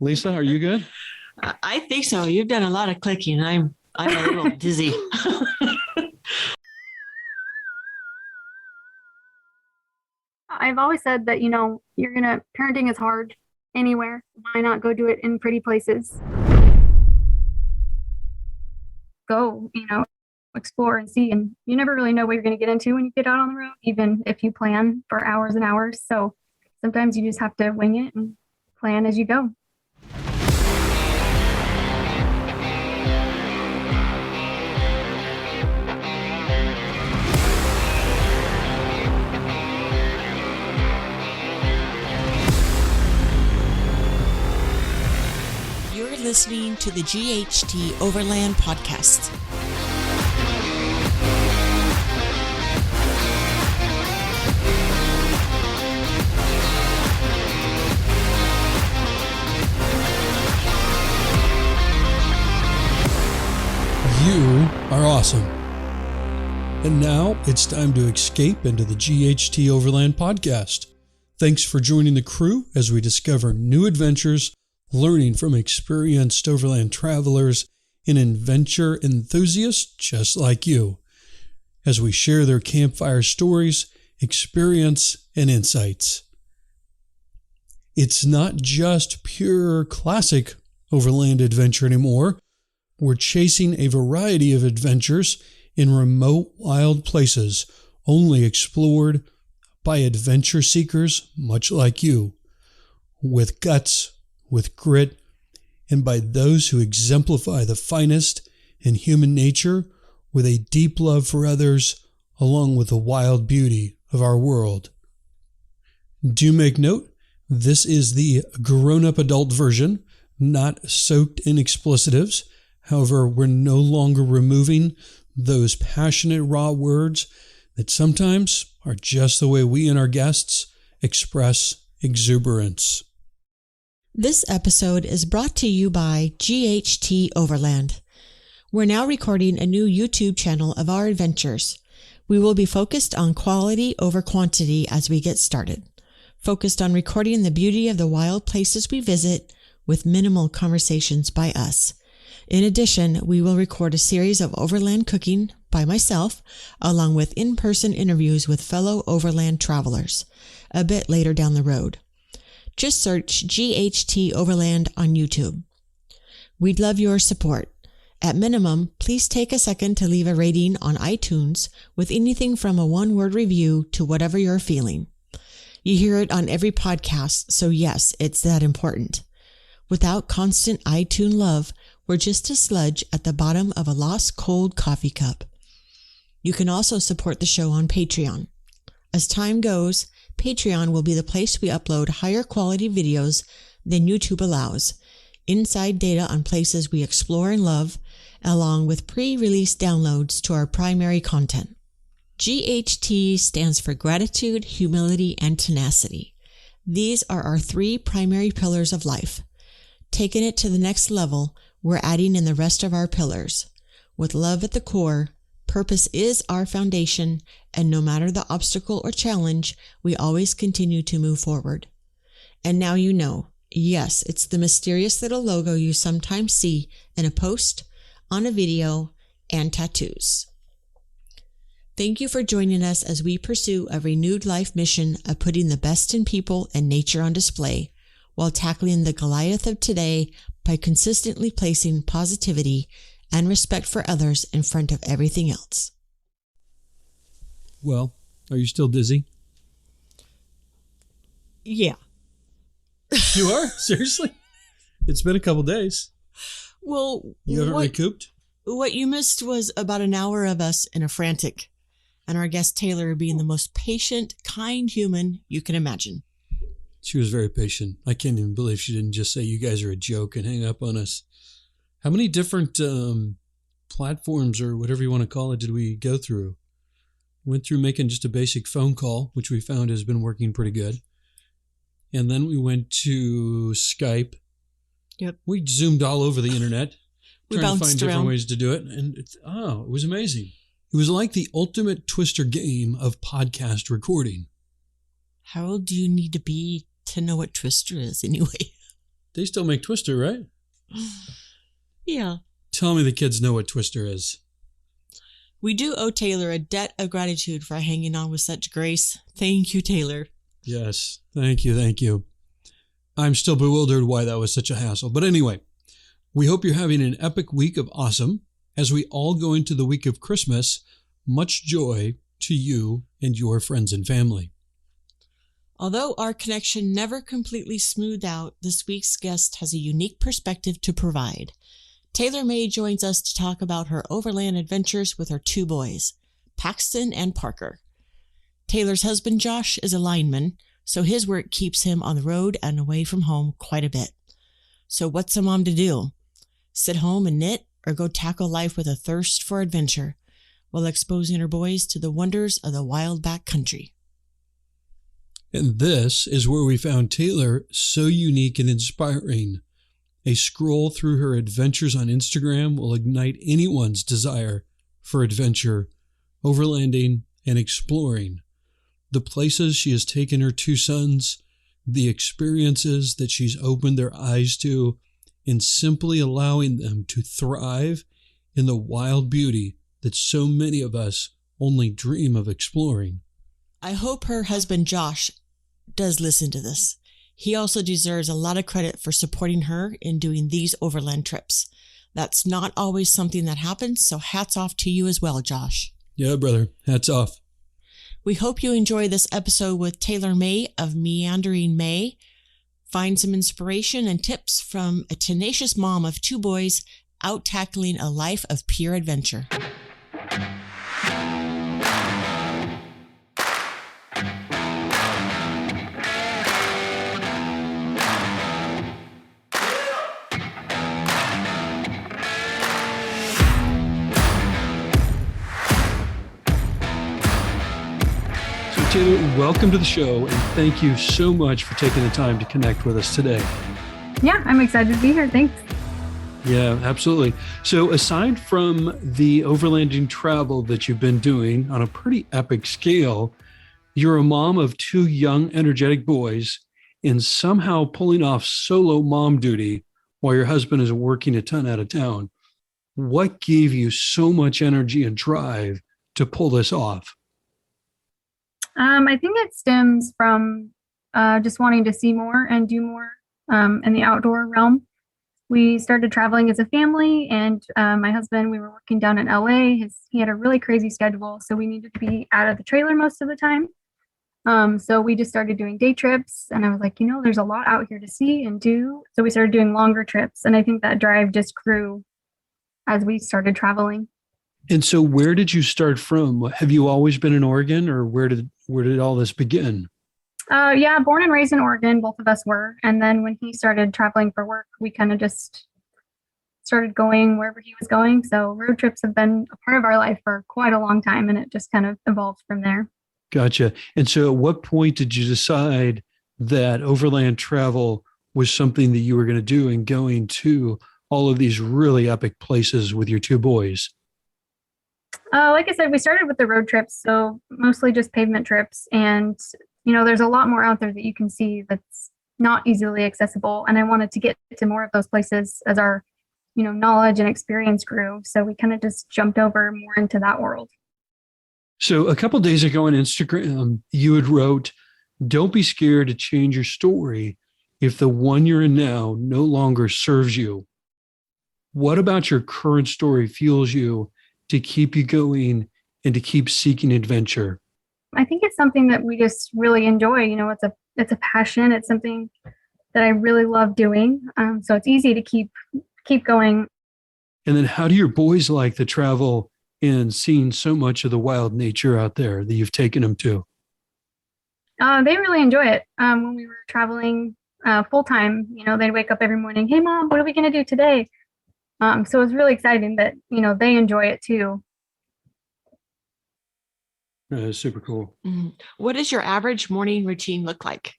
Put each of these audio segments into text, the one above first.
Lisa, are you good? I think so. You've done a lot of clicking. I'm a little dizzy. I've always said that, parenting is hard anywhere. Why not go do it in pretty places? Go, explore and see. And you never really know what you're going to get into when you get out on the road, even if you plan for hours and hours. So sometimes you just have to wing it and plan as you go. You're listening to the GHT Overland podcast. You are awesome. And now it's time to escape into the GHT Overland podcast. Thanks for joining the crew as we discover new adventures, learning from experienced overland travelers and adventure enthusiasts just like you, as we share their campfire stories, experience, and insights. It's not just pure classic overland adventure anymore. We're chasing a variety of adventures in remote, wild places only explored by adventure seekers much like you, with guts, with grit, and by those who exemplify the finest in human nature with a deep love for others, along with the wild beauty of our world. Do make note, this is the grown-up adult version, not soaked in explicitives. However, we're no longer removing those passionate raw words that sometimes are just the way we and our guests express exuberance. This episode is brought to you by GHT Overland. We're now recording a new YouTube channel of our adventures. We will be focused on quality over quantity as we get started, focused on recording the beauty of the wild places we visit with minimal conversations by us. In addition, we will record a series of overland cooking by myself, along with in-person interviews with fellow overland travelers, a bit later down the road. Just search GHT Overland on YouTube. We'd love your support. At minimum, please take a second to leave a rating on iTunes with anything from a one-word review to whatever you're feeling. You hear it on every podcast, so yes, it's that important. Without constant iTunes love, we're just a sludge at the bottom of a lost cold coffee cup. You can also support the show on Patreon. As time goes, Patreon will be the place we upload higher quality videos than YouTube allows, inside data on places we explore and love, along with pre-release downloads to our primary content. GHT stands for gratitude, humility, and tenacity. These are our three primary pillars of life. Taking it to the next level, we're adding in the rest of our pillars. With love at the core, purpose is our foundation, and no matter the obstacle or challenge, we always continue to move forward. And now you know, yes, it's the mysterious little logo you sometimes see in a post, on a video, and tattoos. Thank you for joining us as we pursue a renewed life mission of putting the best in people and nature on display, while tackling the Goliath of today by consistently placing positivity and respect for others in front of everything else. Well, are you still dizzy? Yeah. You are? Seriously? It's been a couple days. Well, you haven't recouped? What you missed was about an hour of us in a frantic, and our guest Taylor being the most patient, kind human you can imagine. She was very patient. I can't even believe she didn't just say, you guys are a joke and hang up on us. How many different platforms or whatever you want to call it did we go through? Went through making just a basic phone call, which we found has been working pretty good. And then we went to Skype. Yep. We zoomed all over the internet, trying to find different around. ways to do it. And it was amazing. It was like the ultimate twister game of podcast recording. How old do you need to be to know what Twister is anyway? They still make Twister, right? Yeah. Tell me the kids know what Twister is. We do owe Taylor a debt of gratitude for hanging on with such grace. Thank you, Taylor. Yes. Thank you. Thank you. I'm still bewildered why that was such a hassle. But anyway, we hope you're having an epic week of awesome. As we all go into the week of Christmas, much joy to you and your friends and family. Although our connection never completely smoothed out, this week's guest has a unique perspective to provide. Taylor May joins us to talk about her overland adventures with her two boys, Paxton and Parker. Taylor's husband, Josh, is a lineman, so his work keeps him on the road and away from home quite a bit. So what's a mom to do? Sit home and knit or go tackle life with a thirst for adventure while exposing her boys to the wonders of the wild back country? And this is where we found Taylor so unique and inspiring. A scroll through her adventures on Instagram will ignite anyone's desire for adventure, overlanding, and exploring. The places she has taken her two sons, the experiences that she's opened their eyes to, and simply allowing them to thrive in the wild beauty that so many of us only dream of exploring. I hope her husband, Josh, does listen to this. He also deserves a lot of credit for supporting her in doing these overland trips. That's not always something that happens, so hats off to you as well, Josh. Yeah, brother. Hats off. We hope you enjoy this episode with Taylor May of Meandering May. Find some inspiration and tips from a tenacious mom of two boys out tackling a life of pure adventure. Taylor, welcome to the show, and thank you so much for taking the time to connect with us today. Yeah, I'm excited to be here. Thanks. Yeah, absolutely. So aside from the overlanding travel that you've been doing on a pretty epic scale, you're a mom of two young, energetic boys and somehow pulling off solo mom duty while your husband is working a ton out of town. What gave you so much energy and drive to pull this off? I think it stems from just wanting to see more and do more in the outdoor realm. We started traveling as a family, and my husband, we were working down in LA. He had a really crazy schedule, so we needed to be out of the trailer most of the time. So we just started doing day trips, and I was like, there's a lot out here to see and do. So we started doing longer trips, and I think that drive just grew as we started traveling. And so where did you start from? Have you always been in Oregon, or where did all this begin? Yeah, born and raised in Oregon, both of us were. And then when he started traveling for work, we kind of just started going wherever he was going. So road trips have been a part of our life for quite a long time, and it just kind of evolved from there. Gotcha. And so at what point did you decide that overland travel was something that you were going to do and going to all of these really epic places with your two boys? Like I said, we started with the road trips, so mostly just pavement trips. And, there's a lot more out there that you can see that's not easily accessible. And I wanted to get to more of those places as our, knowledge and experience grew. So we kind of just jumped over more into that world. So a couple of days ago on Instagram, you had wrote, "Don't be scared to change your story if the one you're in now no longer serves you." What about your current story fuels you to keep you going and to keep seeking adventure? I think it's something that we just really enjoy. It's a passion. It's something that I really love doing. So it's easy to keep going. And then how do your boys like the travel and seeing so much of the wild nature out there that you've taken them to? They really enjoy it. When we were traveling full time, they'd wake up every morning, "Hey mom, what are we going to do today?" So it's really exciting that, they enjoy it too. Super cool. Mhm. What does your average morning routine look like?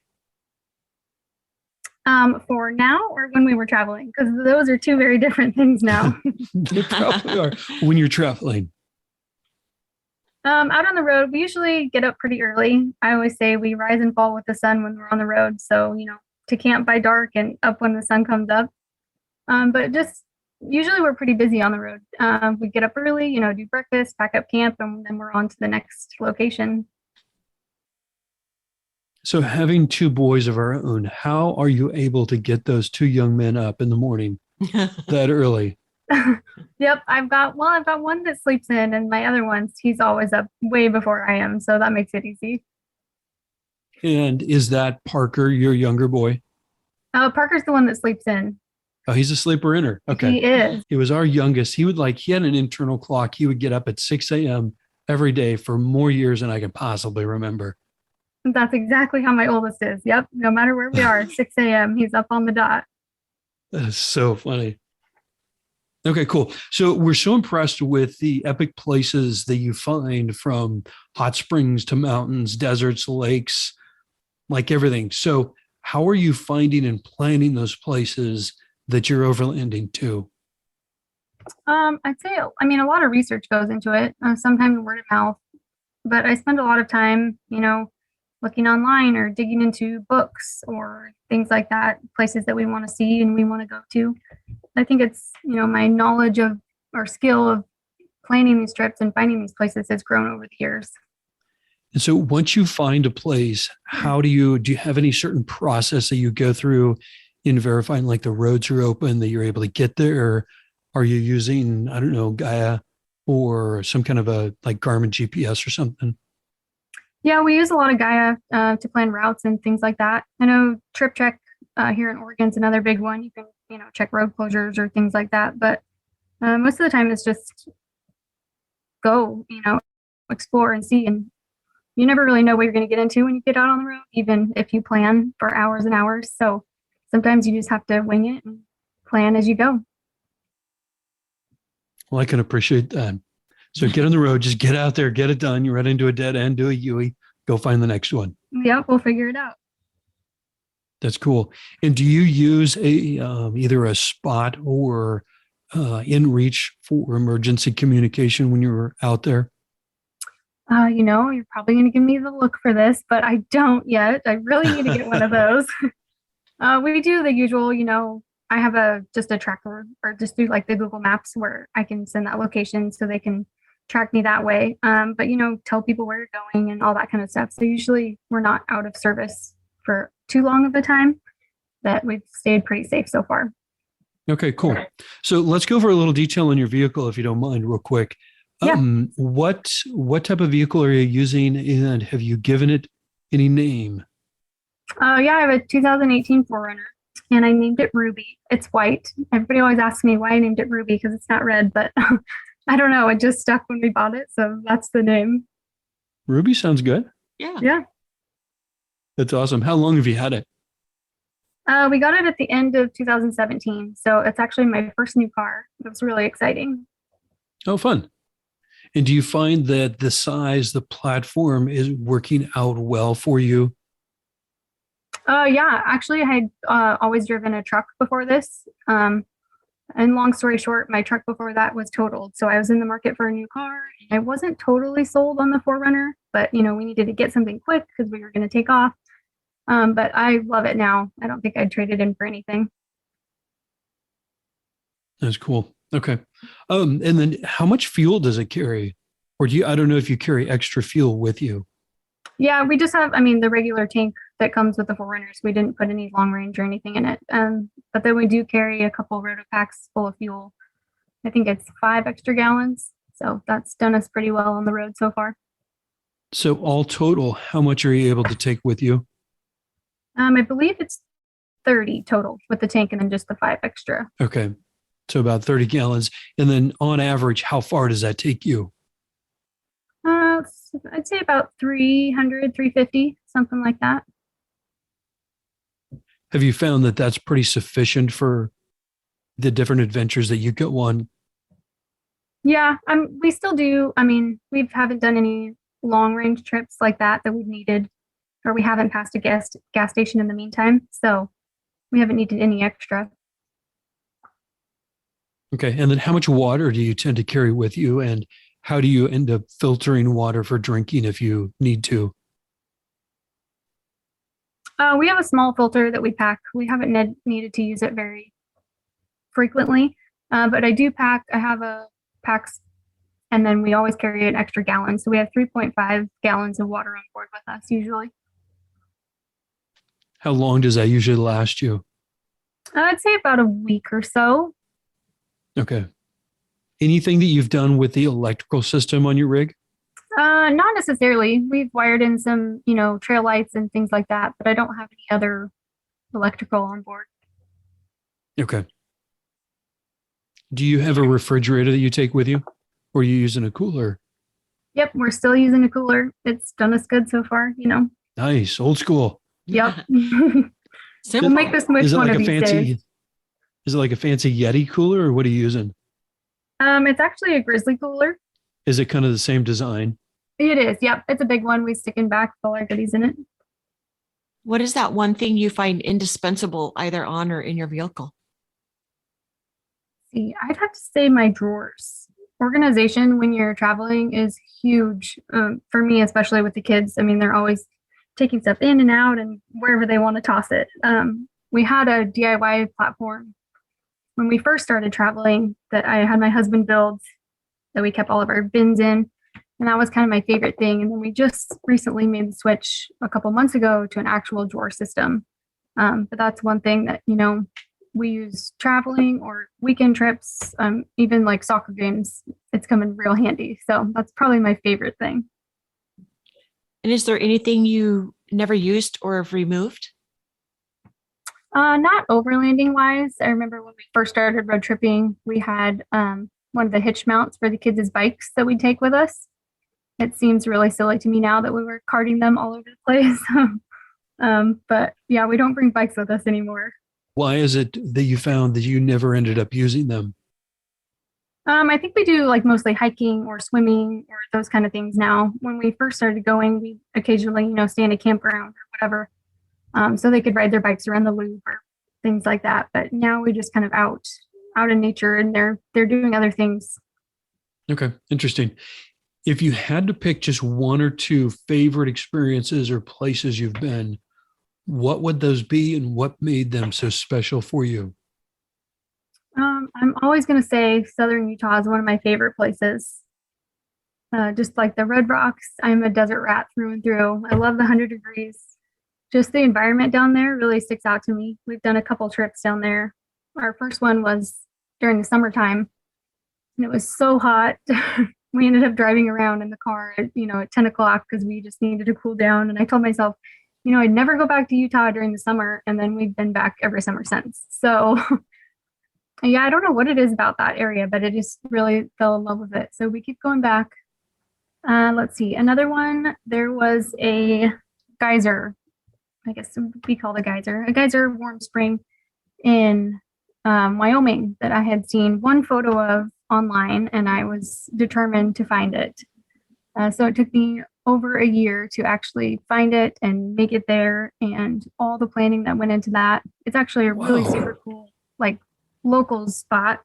For now or when we were traveling? Because those are two very different things now. They probably are when you're traveling. Out on the road, we usually get up pretty early. I always say we rise and fall with the sun when we're on the road. So, to camp by dark and up when the sun comes up. But just usually we're pretty busy on the road. We get up early, do breakfast, pack up camp, and then we're on to the next location. So having two boys of our own, how are you able to get those two young men up in the morning that early? Yep, I've got one that sleeps in, and my other one's he's always up way before I am, so that makes it easy. And is that Parker, your younger boy? Parker's the one that sleeps in. Oh, he's a sleeper inner. Okay. He is. He was our youngest. He had an internal clock. He would get up at 6 a.m. every day for more years than I can possibly remember. That's exactly how my oldest is. Yep. No matter where we are, 6 a.m., he's up on the dot. That is so funny. Okay, cool. So we're so impressed with the epic places that you find, from hot springs to mountains, deserts, lakes, like everything. So how are you finding and planning those places that you're overlanding to? I'd say, a lot of research goes into it, sometimes word of mouth, but I spend a lot of time, looking online or digging into books or things like that, places that we want to see and we want to go to. I think it's, my knowledge of or skill of planning these trips and finding these places has grown over the years. And so once you find a place, do you have any certain process that you go through in verifying like the roads are open, that you're able to get there? Or are you using, I don't know, Gaia or some kind of a like Garmin GPS or something? Yeah, we use a lot of Gaia to plan routes and things like that. I know Trip Check here in Oregon is another big one. You can, check road closures or things like that. But most of the time it's just go, explore and see. And you never really know what you're going to get into when you get out on the road, even if you plan for hours and hours. So sometimes you just have to wing it and plan as you go. Well, I can appreciate that. So get on the road, just get out there, get it done. You run into a dead end, do a Yui, go find the next one. Yep, we'll figure it out. That's cool. And do you use either a spot or in-reach for emergency communication when you're out there? You're probably going to give me the look for this, but I don't yet. I really need to get one of those. We do the usual, I have just a tracker, or just do like the Google Maps where I can send that location so they can track me that way. But tell people where you're going and all that kind of stuff. So usually we're not out of service for too long of the time, that we've stayed pretty safe so far. Okay, cool. So let's go over a little detail on your vehicle, if you don't mind, real quick. Yeah. What type of vehicle are you using, and have you given it any name? I have a 2018 4Runner, and I named it Ruby. It's white. Everybody always asks me why I named it Ruby, because it's not red, but I don't know. It just stuck when we bought it, so that's the name. Ruby sounds good. Yeah. That's awesome. How long have you had it? We got it at the end of 2017, so it's actually my first new car. It was really exciting. Oh, fun. And do you find that the size, the platform is working out well for you? Yeah, actually, I had always driven a truck before this. And long story short, my truck before that was totaled. So I was in the market for a new car. I wasn't totally sold on the 4Runner, but we needed to get something quick because we were going to take off. But I love it now. I don't think I'd trade it in for anything. That's cool. Okay. And then how much fuel does it carry? Or I don't know if you carry extra fuel with you. Yeah, we just have, the regular tank that comes with the 4Runners. We didn't put any long range or anything in it. But then we do carry a couple roto packs full of fuel. I think it's 5 extra gallons. So that's done us pretty well on the road so far. So all total, how much are you able to take with you? I believe it's 30 total with the tank and then just the 5 extra. Okay. So about 30 gallons. And then on average, how far does that take you? I'd say about 300, 350, something like that. Have you found that that's pretty sufficient for the different adventures that you go on? Yeah, we still do. We haven't done any long range trips like that we've needed, or we haven't passed a gas station in the meantime. So we haven't needed any extra. Okay. And then how much water do you tend to carry with you? And how do you end up filtering water for drinking if you need to? We have a small filter that we pack. We haven't needed to use it very frequently, but I do pack. I have a packs, and then we always carry an extra gallon. So we have 3.5 gallons of water on board with us usually. How long does that usually last you? I'd say about a week or so. Okay. Anything that you've done with the electrical system on your rig? Not necessarily. We've wired in some, trail lights and things like that, but I don't have any other electrical on board. Okay. Do you have a refrigerator that you take with you, or are you using a cooler? Yep, we're still using a cooler. It's done us good so far, Nice. Old school. Yep. Simple. We'll make this much Is it one like of a these fancy, days. is it like a fancy Yeti cooler, or what are you using? It's actually a grizzly cooler. Is it kind of the same design? It is. Yep. It's a big one. We stick in back with all our goodies in it. What is that one thing you find indispensable either on or in your vehicle? See, I'd have to say my drawers. Organization when you're traveling is huge for me, especially with the kids. I mean, they're always taking stuff in and out and wherever they want to toss it. We had a DIY platform when we first started traveling that I had my husband build that we kept all of our bins in. And that was kind of my favorite thing. And then we just recently made the switch a couple months ago to an actual drawer system. But that's one thing that, we use traveling or weekend trips, even like soccer games. It's come in real handy. So that's probably my favorite thing. And is there anything you never used or have removed? Not overlanding wise. I remember when we first started road tripping, we had one of the hitch mounts for the kids' bikes that we'd take with us. It seems really silly to me now that we were carting them all over the place. But yeah, we don't bring bikes with us anymore. Why is it that you found that you never ended up using them? I think we do like mostly hiking or swimming or those kind of things now. When we first started going, we occasionally, stay in a campground or whatever, so they could ride their bikes around the loop or things like that. But now we just kind of out in nature, and they're doing other things. Okay, interesting. If you had to pick just one or two favorite experiences or places you've been, what would those be and what made them so special for you? I'm always going to say Southern Utah is one of my favorite places. Just like the Red Rocks, I'm a desert rat through and through. I love the 100 degrees. Just the environment down there really sticks out to me. We've done a couple trips down there. Our first one was during the summertime, and it was so hot. We ended up driving around in the car at 10 o'clock because we just needed to cool down. And I told myself, I'd never go back to Utah during the summer. And then we've been back every summer since. So yeah, I don't know what it is about that area, but I just really fell in love with it. So we keep going back. Let's see. Another one, there was a geyser. I guess we call it a geyser warm spring in Wyoming that I had seen one photo of online, and I was determined to find it. So it took me over a year to actually find it and make it there, and all the planning that went into that. It's actually a really super cool, local spot.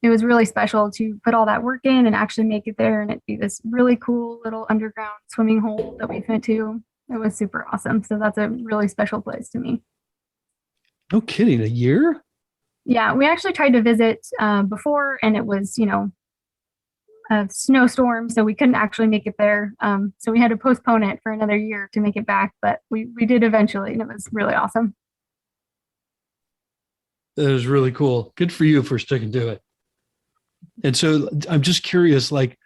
It was really special to put all that work in and actually make it there, and it'd be this really cool little underground swimming hole that we went to. It was super awesome. So that's a really special place to me. No kidding, a year? Yeah, we actually tried to visit before, and it was, a snowstorm, so we couldn't actually make it there. So we had to postpone it for another year to make it back, but we did eventually, and it was really awesome. That was really cool. Good for you for sticking to it. And so I'm just curious, I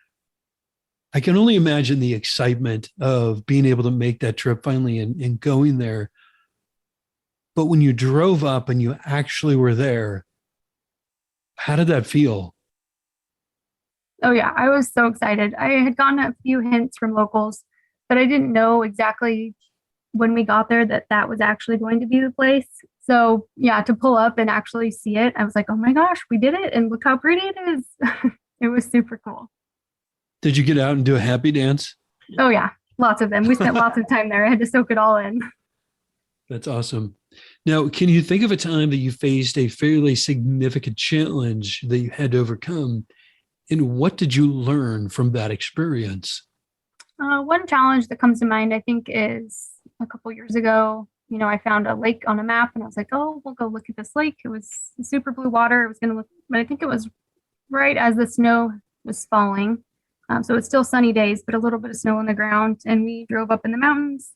can only imagine the excitement of being able to make that trip finally and going there. But when you drove up and you actually were there, how did that feel? Oh yeah, I was so excited. I had gotten a few hints from locals, but I didn't know exactly when we got there that was actually going to be the place. So yeah, to pull up and actually see it, I was like, oh my gosh, we did it. And look how pretty it is. It was super cool. Did you get out and do a happy dance? Oh yeah, lots of them. We spent lots of time there. I had to soak it all in. That's awesome. Now, can you think of a time that you faced a fairly significant challenge that you had to overcome? And what did you learn from that experience? One challenge that comes to mind, I think, is a couple years ago. I found a lake on a map and I was like, oh, we'll go look at this lake. It was super blue water. It was going to look, but I think it was right as the snow was falling. So it's still sunny days, but a little bit of snow on the ground. And we drove up in the mountains.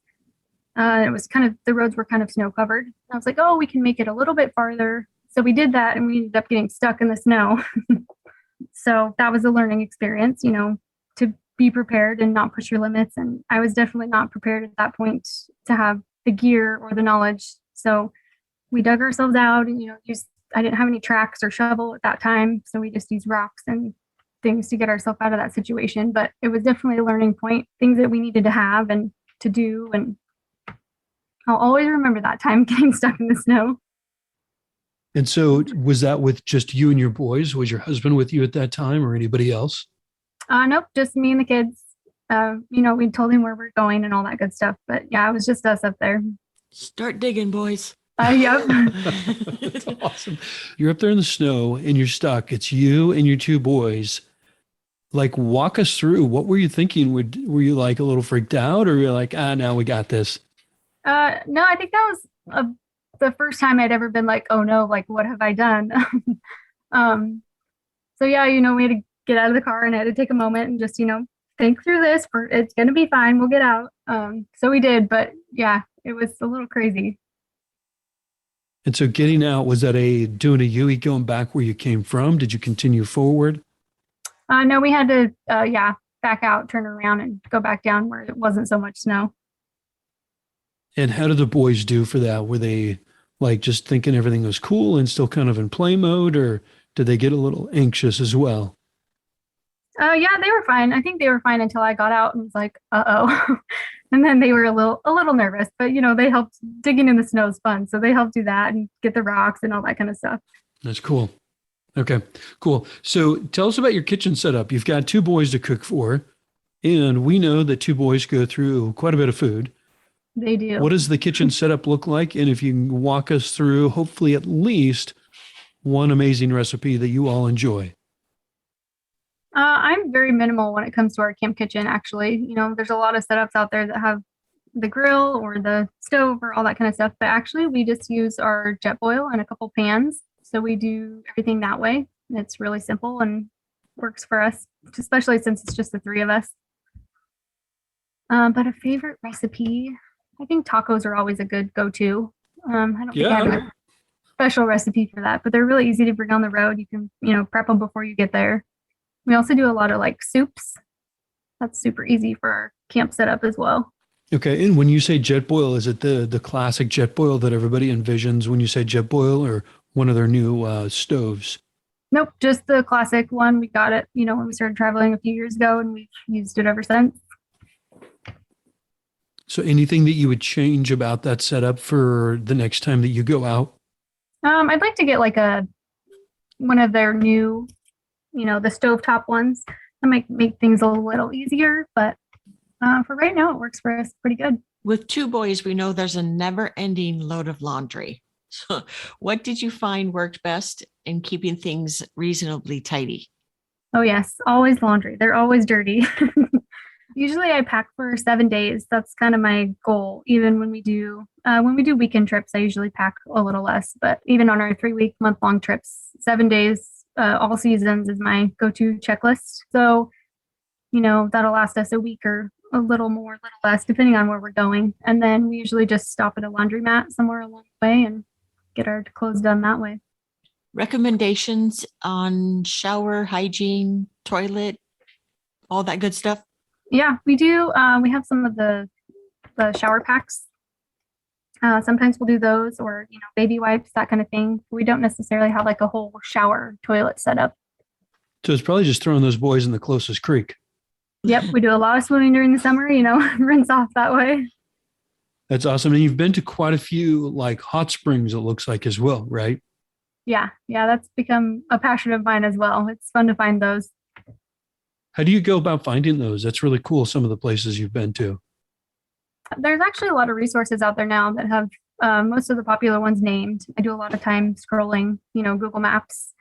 It was the roads were kind of snow covered. I was like, oh, we can make it a little bit farther. So we did that and we ended up getting stuck in the snow. So that was a learning experience, to be prepared and not push your limits. And I was definitely not prepared at that point to have the gear or the knowledge. So we dug ourselves out and, I didn't have any tracks or shovel at that time. So we just used rocks and things to get ourselves out of that situation. But it was definitely a learning point, things that we needed to have and to do. And I'll always remember that time getting stuck in the snow. And so was that with just you and your boys? Was your husband with you at that time or anybody else? Nope, just me and the kids. We told him where we're going and all that good stuff. But yeah, it was just us up there. Start digging, boys. Yep. That's awesome. You're up there in the snow and you're stuck. It's you and your two boys. Like, walk us through. What were you thinking? Were you like a little freaked out, or were you like, now we got this? No, I think that was the first time I'd ever been like, oh no, like what have I done? So yeah, we had to get out of the car and I had to take a moment and just, think through this. It's going to be fine. We'll get out. So we did, but yeah, it was a little crazy. And so getting out, was that doing a U-E going back where you came from? Did you continue forward? No, we had to, back out, turn around and go back down where it wasn't so much snow. And how did the boys do for that? Were they like just thinking everything was cool and still kind of in play mode, or did they get a little anxious as well? Yeah, they were fine. I think they were fine until I got out and was like, uh-oh. And then they were a little nervous, but they helped. Digging in the snow is fun. So they helped do that and get the rocks and all that kind of stuff. That's cool. Okay, cool. So tell us about your kitchen setup. You've got two boys to cook for, and we know that two boys go through quite a bit of food. They do. What does the kitchen setup look like? And if you can walk us through, hopefully at least one amazing recipe that you all enjoy. I'm very minimal when it comes to our camp kitchen, actually. There's a lot of setups out there that have the grill or the stove or all that kind of stuff. But actually, we just use our Jetboil and a couple pans. So we do everything that way. It's really simple and works for us, especially since it's just the three of us. But a favorite recipe, I think tacos are always a good go-to. I don't think I have a special recipe for that, but they're really easy to bring on the road. You can, prep them before you get there. We also do a lot of like soups. That's super easy for our camp setup as well. Okay. And when you say Jetboil, is it the classic Jetboil that everybody envisions when you say Jetboil, or one of their new stoves? Nope, just the classic one. We got it, when we started traveling a few years ago, and we've used it ever since. So anything that you would change about that setup for the next time that you go out? I'd like to get like one of their new, the stovetop ones. That might make things a little easier, but for right now, it works for us pretty good. With two boys, we know there's a never-ending load of laundry. So what did you find worked best in keeping things reasonably tidy? Oh yes, always laundry. They're always dirty. Usually I pack for 7 days. That's kind of my goal. Even when we do weekend trips, I usually pack a little less. But even on our 3-week, month-long trips, 7 days, all seasons is my go-to checklist. So, that'll last us a week or a little more, a little less, depending on where we're going. And then we usually just stop at a laundromat somewhere along the way and get our clothes done that way. Recommendations on shower, hygiene, toilet, all that good stuff? Yeah, we do. We have some of the shower packs. Sometimes we'll do those, or baby wipes, that kind of thing. We don't necessarily have like a whole shower toilet setup. So it's probably just throwing those boys in the closest creek. Yep, we do a lot of swimming during the summer. Rinse off that way. That's awesome. And you've been to quite a few like hot springs, it looks like, as well, right? Yeah, that's become a passion of mine as well. It's fun to find those. How do you go about finding those? That's really cool. Some of the places you've been to. There's actually a lot of resources out there now that have most of the popular ones named. I do a lot of time scrolling, Google Maps,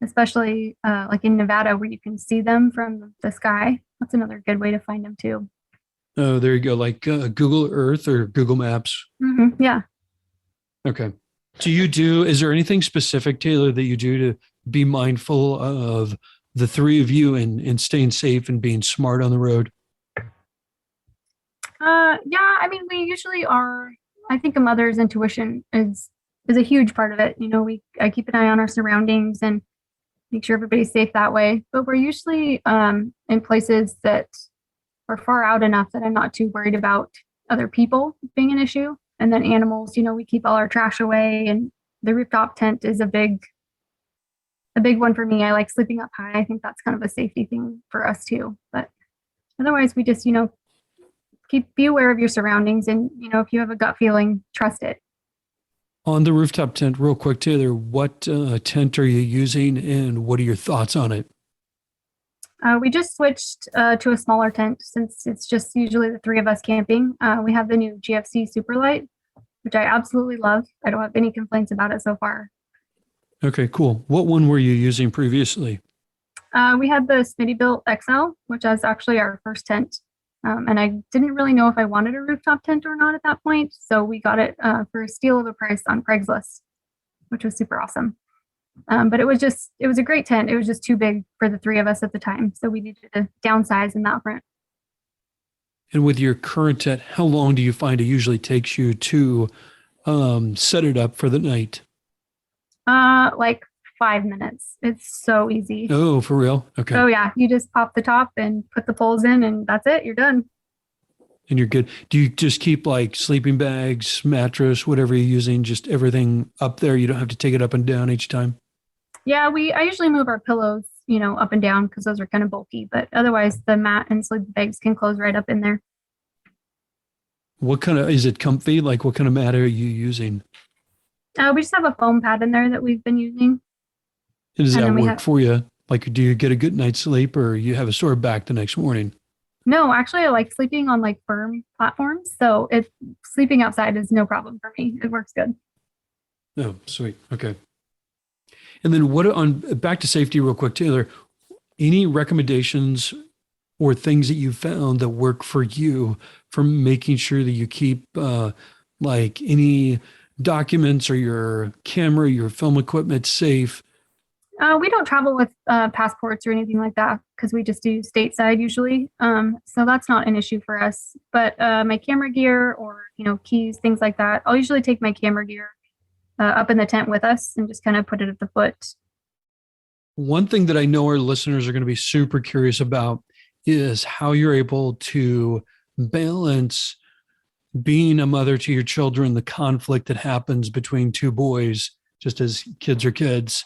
especially like in Nevada where you can see them from the sky. That's another good way to find them too. Oh, there you go. Like Google Earth or Google Maps. Mm-hmm, yeah. Okay. Is there anything specific, Taylor, that you do to be mindful of the three of you and staying safe and being smart on the road? Yeah, I mean, we usually are. I think a mother's intuition is a huge part of it. I keep an eye on our surroundings and make sure everybody's safe that way. But we're usually in places that are far out enough that I'm not too worried about other people being an issue. And then animals, we keep all our trash away, and the rooftop tent is a big one for me. I like sleeping up high. I think that's kind of a safety thing for us too. But otherwise, we just, be aware of your surroundings, and if you have a gut feeling, trust it. On the rooftop tent, real quick, Taylor, what tent are you using and what are your thoughts on it? We just switched to a smaller tent since it's just usually the three of us camping. We have the new GFC Superlight, which I absolutely love. I don't have any complaints about it so far. Okay, cool. What one were you using previously? We had the Smittybilt XL, which was actually our first tent. And I didn't really know if I wanted a rooftop tent or not at that point. So we got it for a steal of a price on Craigslist, which was super awesome. But it was a great tent. It was just too big for the three of us at the time. So we needed to downsize in that front. And with your current tent, how long do you find it usually takes you to set it up for the night? Like 5 minutes. It's so easy. Oh, for real? Okay. Oh yeah. You just pop the top and put the poles in, and that's it. You're done. And you're good. Do you just keep like sleeping bags, mattress, whatever you're using, just everything up there? You don't have to take it up and down each time? Yeah, I usually move our pillows, up and down because those are kind of bulky, but otherwise the mat and sleeping bags can close right up in there. Is it comfy? Like what kind of mat are you using? We just have a foam pad in there that we've been using. And does that work for you? Like, do you get a good night's sleep or you have a sore back the next morning? No, actually I like sleeping on like firm platforms. So sleeping outside is no problem for me. It works good. Oh, sweet. Okay. And then back to safety real quick, Taylor, any recommendations or things that you found that work for you for making sure that you keep like any documents or your camera, your film equipment safe? We don't travel with passports or anything like that because we just do stateside usually. So that's not an issue for us. But my camera gear or, keys, things like that, I'll usually take my camera gear up in the tent with us and just kind of put it at the foot. One thing that I know our listeners are going to be super curious about is how you're able to balance being a mother to your children, the conflict that happens between two boys, just as kids are kids.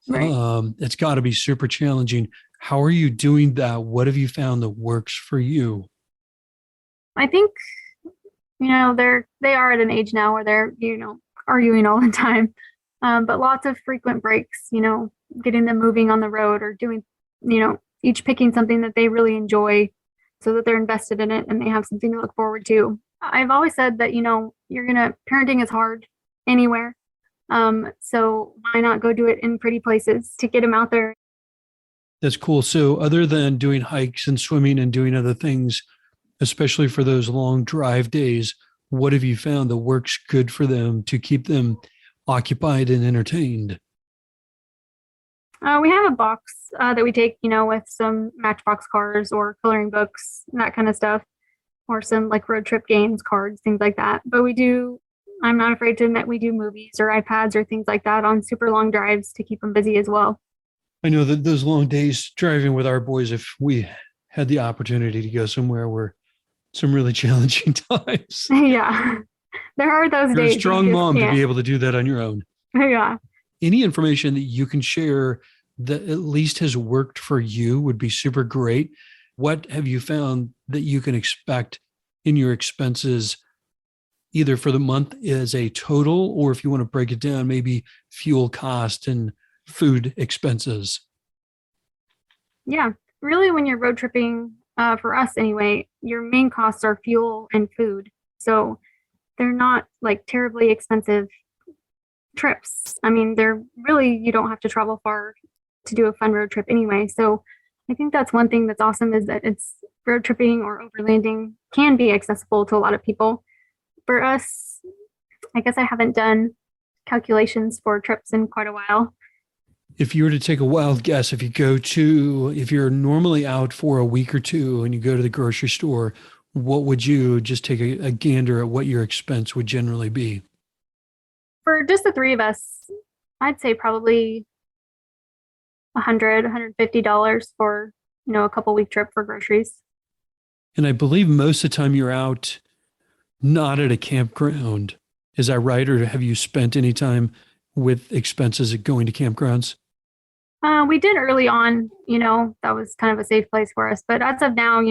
Right. It's got to be super challenging. How are you doing that? What have you found that works for you? I think, they are at an age now where they're, arguing all the time. But lots of frequent breaks, getting them moving on the road or doing, each picking something that they really enjoy so that they're invested in it and they have something to look forward to. I've always said that, parenting is hard anywhere. So why not go do it in pretty places to get them out there? That's cool. So other than doing hikes and swimming and doing other things, especially for those long drive days, what have you found that works good for them to keep them occupied and entertained? We have a box that we take, with some Matchbox cars or coloring books, that kind of stuff, or some like road trip games, cards, things like that. But I'm not afraid to admit we do movies or iPads or things like that on super long drives to keep them busy as well. I know that those long days driving with our boys, if we had the opportunity to go somewhere where some really challenging times. Yeah, there are those You're days. a strong mom to be able to do that on your own. Yeah. Any information that you can share that at least has worked for you would be super great. What have you found that you can expect in your expenses, either for the month as a total, or if you want to break it down, maybe fuel cost and food expenses? Yeah, really when you're road tripping, for us anyway, your main costs are fuel and food. So they're not like terribly expensive trips. I mean, you don't have to travel far to do a fun road trip anyway. So I think that's one thing that's awesome is that it's road tripping or overlanding can be accessible to a lot of people. For us, I guess I haven't done calculations for trips in quite a while. If you were to take a wild guess, if you're normally out for a week or two and you go to the grocery store, what would you just take a gander at what your expense would generally be? For just the three of us, I'd say probably $150 for, a couple week trip for groceries. And I believe most of the time you're out not at a campground. Is that right? Or have you spent any time with expenses at going to campgrounds? We did early on, that was kind of a safe place for us. But as of now,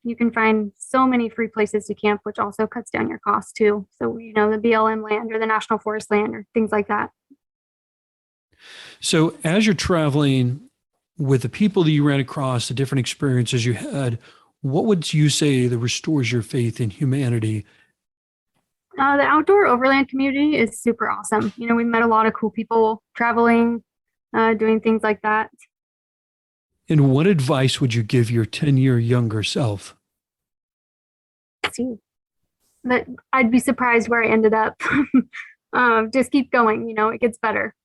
you can find so many free places to camp, which also cuts down your costs too. So, the BLM land or the National Forest land or things like that. So as you're traveling with the people that you ran across, the different experiences you had, what would you say that restores your faith in humanity? The outdoor overland community is super awesome. We met a lot of cool people traveling, doing things like that. And what advice would you give your 10-year younger self? See, that I'd be surprised where I ended up. Just keep going, it gets better.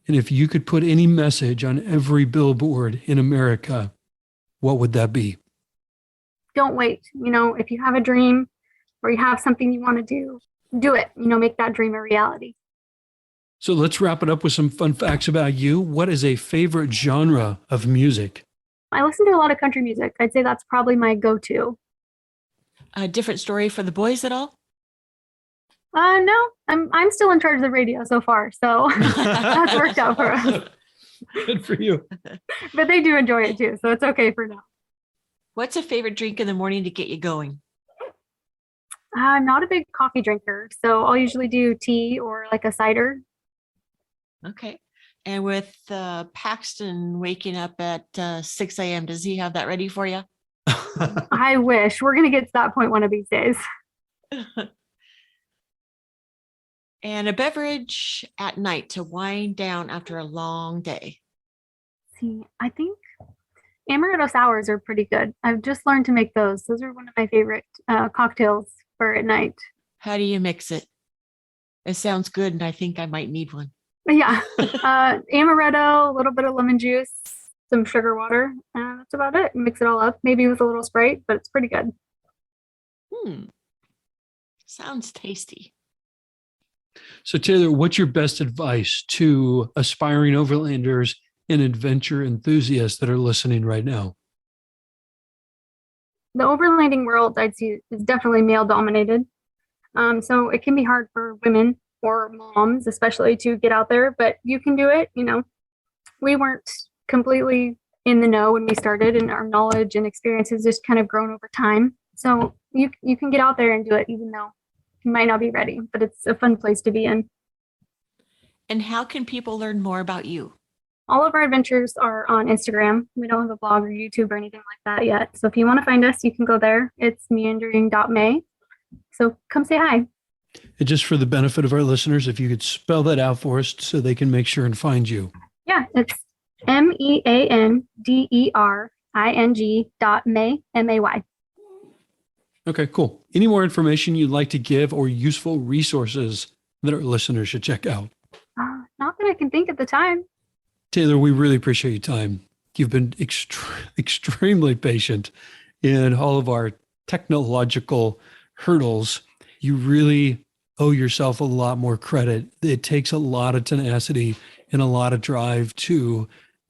And if you could put any message on every billboard in America, what would that be? Don't wait. If you have a dream or you have something you want to do it, make that dream a reality. So let's wrap it up with some fun facts about you. What is a favorite genre of music? I listen to a lot of country music. I'd say that's probably my go-to. A different story for the boys at all? No, I'm still in charge of the radio so far, so that's worked out for us. Good for you. But they do enjoy it too, so it's okay for now. What's a favorite drink in the morning to get you going? I'm not a big coffee drinker, so I'll usually do tea or like a cider. Okay. And with Paxton waking up at 6 a.m., does he have that ready for you? I wish. We're going to get to that point one of these days. And a beverage at night to wind down after a long day. See, I think amaretto sours are pretty good. I've just learned to make those. Those are one of my favorite cocktails for at night. How do you mix it? It sounds good, and I think I might need one. Yeah, amaretto, a little bit of lemon juice, some sugar water. That's about it. Mix it all up. Maybe with a little Sprite, but it's pretty good. Sounds tasty. So Taylor, what's your best advice to aspiring overlanders and adventure enthusiasts that are listening right now? The overlanding world, I'd say, is definitely male dominated. So it can be hard for women or moms, especially, to get out there, but you can do it. We weren't completely in the know when we started, and our knowledge and experience has just kind of grown over time. So you can get out there and do it, even though you might not be ready, but it's a fun place to be in. And how can people learn more about you? All of our adventures are on Instagram. We don't have a blog or YouTube or anything like that yet. So if you want to find us, you can go there. It's meandering.may. So come say hi. And just for the benefit of our listeners, if you could spell that out for us so they can make sure and find you. Yeah, it's meandering.may, M-A-Y. Okay, cool. Any more information you'd like to give or useful resources that our listeners should check out? Not that I can think at the time. Taylor, we really appreciate your time. You've been extremely patient in all of our technological hurdles. You really owe yourself a lot more credit. It takes a lot of tenacity and a lot of drive to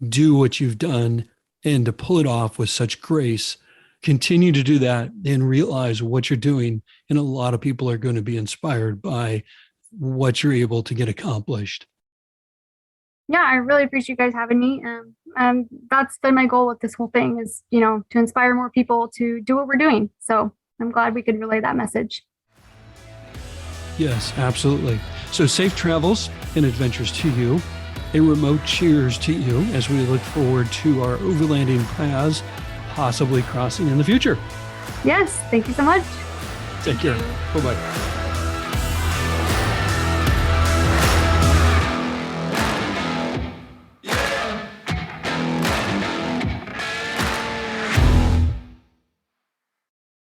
do what you've done and to pull it off with such grace. Continue to do that and realize what you're doing. And a lot of people are going to be inspired by what you're able to get accomplished. Yeah, I really appreciate you guys having me. That's been my goal with this whole thing is, to inspire more people to do what we're doing. So I'm glad we could relay that message. Yes, absolutely. So safe travels and adventures to you. A remote cheers to you as we look forward to our overlanding paths possibly crossing in the future. Yes, thank you so much. Take care. Bye-bye.